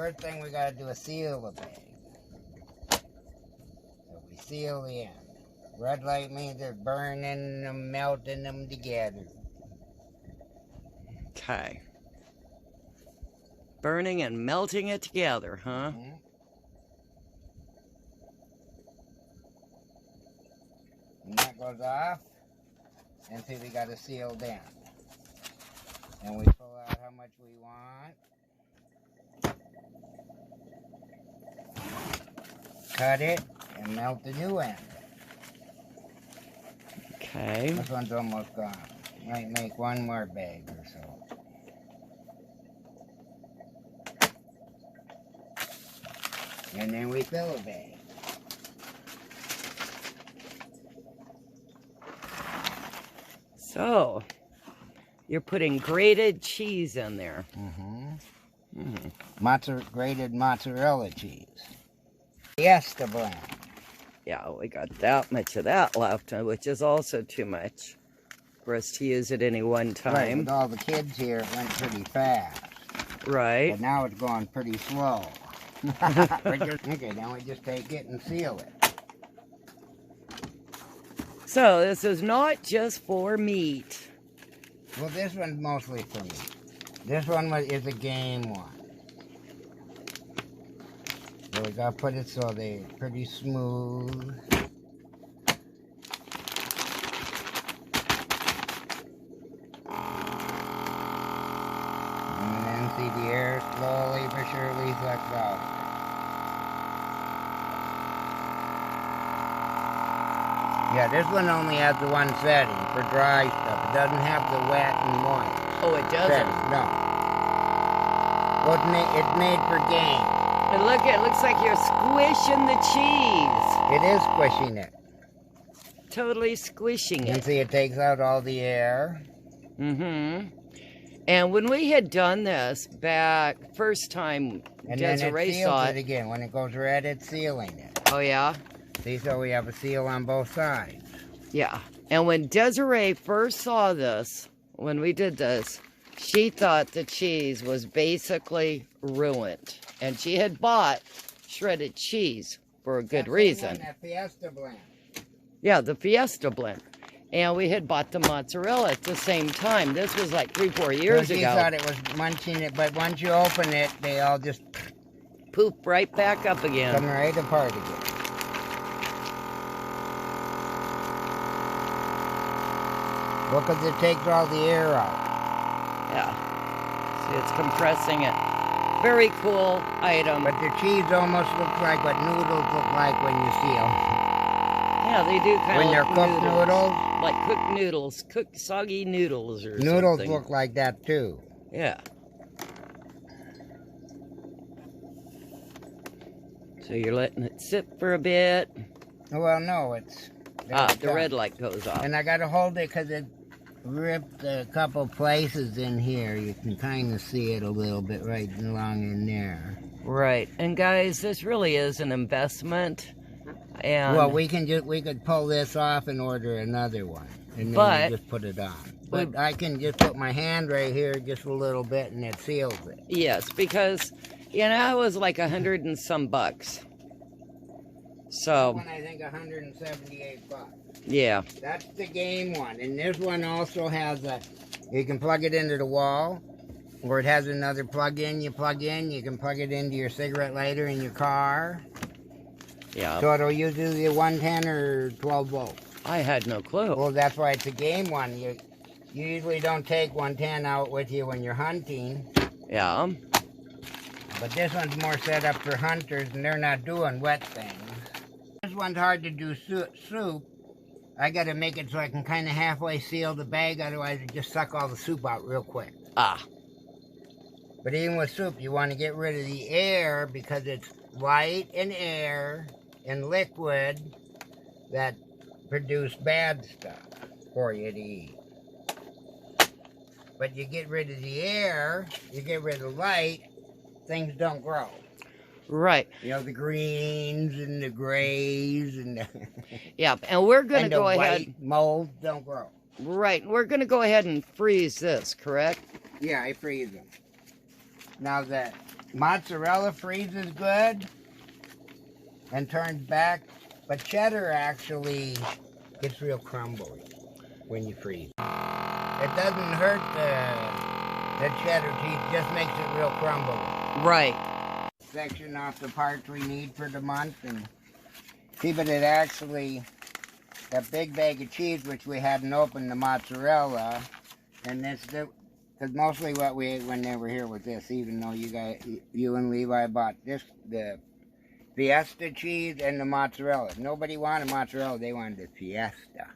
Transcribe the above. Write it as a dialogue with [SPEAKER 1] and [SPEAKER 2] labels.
[SPEAKER 1] first thing we got to do is seal the bag. So we seal the end. Red light means they're burning them, melting them together.
[SPEAKER 2] Okay. Burning and melting it together, huh?
[SPEAKER 1] Mm-hmm. And that goes off. And see, we got to seal down. And we pull out how much we want. Cut it and melt the new end.
[SPEAKER 2] Okay.
[SPEAKER 1] This one's almost gone. Might make one more bag or so. And then we fill a bag.
[SPEAKER 2] So, you're putting grated cheese in there.
[SPEAKER 1] Grated mozzarella cheese. Fiesta blend.
[SPEAKER 2] Yeah, we got that much of that left, which is also too much for us to use at any one
[SPEAKER 1] Right,
[SPEAKER 2] time.
[SPEAKER 1] with all the kids here, it went pretty fast.
[SPEAKER 2] Right.
[SPEAKER 1] But now it's going pretty slow. Okay, then we just take it and seal it.
[SPEAKER 2] So, this is not just for meat.
[SPEAKER 1] Well, this one's mostly for me. This one is a game one. So we gotta put it so they're pretty smooth. And then see the air slowly but surely sucks out. Yeah, this one only has the one setting for dry stuff. It doesn't have the wet and moist.
[SPEAKER 2] Oh, it doesn't?
[SPEAKER 1] setting. No. Well, it's made for game.
[SPEAKER 2] And look, it looks like you're squishing the cheese.
[SPEAKER 1] It is squishing it.
[SPEAKER 2] Totally squishing
[SPEAKER 1] You can
[SPEAKER 2] it.
[SPEAKER 1] see it takes out all the air.
[SPEAKER 2] Mm-hmm. And when we had done this back first time
[SPEAKER 1] And then
[SPEAKER 2] Desiree
[SPEAKER 1] it
[SPEAKER 2] saw
[SPEAKER 1] seals it
[SPEAKER 2] it.
[SPEAKER 1] again. When it goes red, it's sealing it.
[SPEAKER 2] Oh, yeah?
[SPEAKER 1] See, so we have a seal on both sides.
[SPEAKER 2] Yeah. And when Desiree first saw this, when we did this, she thought the cheese was basically ruined. And she had bought shredded cheese for a good reason.
[SPEAKER 1] That Fiesta blend.
[SPEAKER 2] Yeah, the Fiesta blend. And we had bought the mozzarella at the same time. This was like 3-4 years
[SPEAKER 1] So she
[SPEAKER 2] ago.
[SPEAKER 1] thought it was munching it, but once you open it, they all just
[SPEAKER 2] Poop right back up again.
[SPEAKER 1] come right apart again. Well, because it takes all the air out.
[SPEAKER 2] Yeah. See, it's compressing it. Very cool item.
[SPEAKER 1] But the cheese almost looks like what noodles look like when you seal.
[SPEAKER 2] Yeah, they do kind
[SPEAKER 1] When
[SPEAKER 2] of
[SPEAKER 1] they're cooked noodles.
[SPEAKER 2] Like cooked noodles. Cooked soggy noodles or
[SPEAKER 1] Noodles
[SPEAKER 2] something.
[SPEAKER 1] look like that too.
[SPEAKER 2] Yeah. So you're letting it sit for a bit.
[SPEAKER 1] Well, no, it's...
[SPEAKER 2] The red light goes off.
[SPEAKER 1] And I got to hold it because it ripped a couple places in here. You can kind of see it a little bit right along in there.
[SPEAKER 2] Right. And guys, this really is an investment. And
[SPEAKER 1] Well, we could pull this off and order another one, and then
[SPEAKER 2] But-
[SPEAKER 1] we just put it on. But I can just put my hand right here just a little bit, and it seals it.
[SPEAKER 2] yes, because you know it was like $100 and some bucks. So
[SPEAKER 1] One, I think, $178.
[SPEAKER 2] yeah.
[SPEAKER 1] That's the game one, and this one also has a. You can plug it into the wall, or it has another plug-in. You plug in. You can plug it into your cigarette lighter in your car.
[SPEAKER 2] Yeah.
[SPEAKER 1] So it'll use either 110 or 12 volts.
[SPEAKER 2] I had no clue.
[SPEAKER 1] Well, that's why it's a game one. You usually don't take 110 out with you when you're hunting,
[SPEAKER 2] Yeah.
[SPEAKER 1] but this one's more set up for hunters, and they're not doing wet things. This one's hard to do soup. I got to make it so I can kind of halfway seal the bag, otherwise it just suck all the soup out real quick.
[SPEAKER 2] Ah.
[SPEAKER 1] But even with soup, you want to get rid of the air because it's light and air and liquid that produce bad stuff for you to eat. But you get rid of the air, you get rid of light, things don't grow.
[SPEAKER 2] Right.
[SPEAKER 1] You know, the greens and the grays and the,
[SPEAKER 2] Yeah. And we're going to
[SPEAKER 1] and the
[SPEAKER 2] go
[SPEAKER 1] white
[SPEAKER 2] ahead.
[SPEAKER 1] molds don't grow.
[SPEAKER 2] Right. We're going to go ahead and freeze this, correct?
[SPEAKER 1] Yeah, I freeze them. Now that Mozzarella freezes good and turns back, but cheddar actually gets real crumbly when you freeze. It doesn't hurt the cheddar cheese, just makes it real crumbly.
[SPEAKER 2] Right.
[SPEAKER 1] Section off the parts we need for the month, and see, but it actually, that big bag of cheese, which we hadn't opened, the mozzarella, and this, because mostly what we ate when they were here was this, even though you and Levi bought this, the Fiesta cheese and the mozzarella. Nobody wanted mozzarella, they wanted the Fiesta.